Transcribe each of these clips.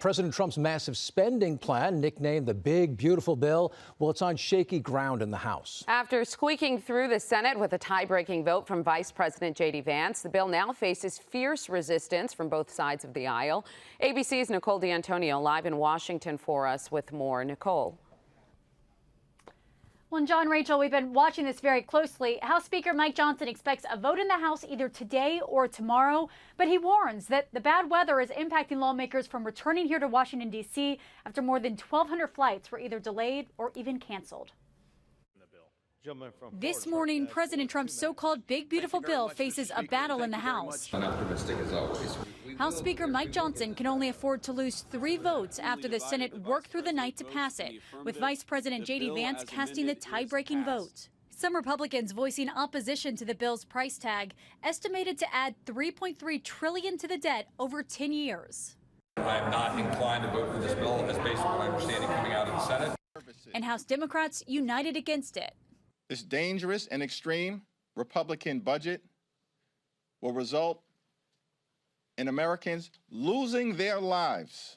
President Trump's massive spending plan, nicknamed the Big Beautiful Bill, well, it's on shaky ground in the House. After squeaking through the Senate with a tie-breaking vote from Vice President JD Vance, the bill now faces fierce resistance from both sides of the aisle. ABC's Nicole D'Antonio live in Washington for us with more. Nicole. Well, and John, Rachel, we've been watching this very closely. House Speaker Mike Johnson expects a vote in the House either today or tomorrow, but he warns that the bad weather is impacting lawmakers from returning here to Washington, D.C. after more than 1,200 flights were either delayed or even canceled. This morning, President Trump's so-called Big Beautiful Bill faces a battle in the House. I'm optimistic as always. House Speaker Mike Johnson can only afford to lose 3 votes after the Senate worked through the night to pass it, with Vice President JD Vance casting the tie-breaking vote. Some Republicans voicing opposition to the bill's price tag, estimated to add $3.3 trillion to the debt over 10 years. I am not inclined to vote for this bill, as based on what I'm understanding coming out of the Senate. And House Democrats united against it. This dangerous and extreme Republican budget will result in Americans losing their lives.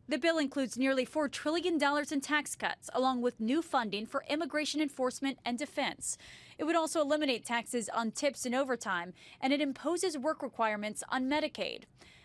The bill includes nearly $4 trillion in tax cuts, along with new funding for immigration enforcement and defense. It would also eliminate taxes on tips and overtime, and it imposes work requirements on Medicaid.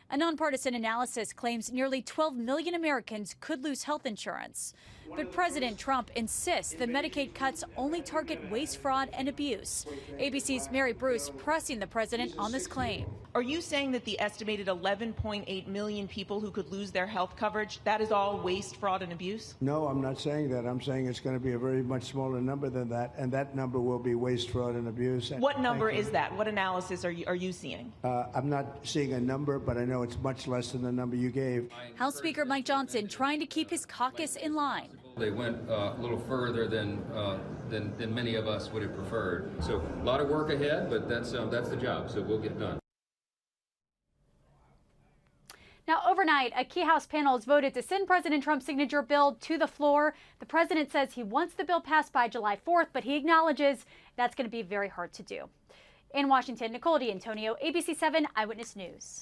A nonpartisan analysis claims nearly 12 million Americans could lose health insurance. But President Trump insists the Medicaid cuts only target waste, fraud, and abuse. ABC's Mary Bruce pressing the president on this claim. Are you saying that the estimated 11.8 million people who could lose their health coverage, that is all waste, fraud, and abuse? No, I'm not saying that. I'm saying it's going to be a very much smaller number than that, and that number will be waste, fraud, and abuse. What number is that? What analysis are you seeing? I'm not seeing a number, but I know it's much less than the number you gave. House Speaker Mike Johnson trying to keep his caucus in line. They went a little further than many of us would have preferred. So a lot of work ahead, but that's the job, so we'll get it done. Now, overnight, a key House panel has voted to send President Trump's signature bill to the floor. The president says he wants the bill passed by July 4th, but he acknowledges that's going to be very hard to do. In Washington, Nicole D'Antonio, ABC 7 Eyewitness News.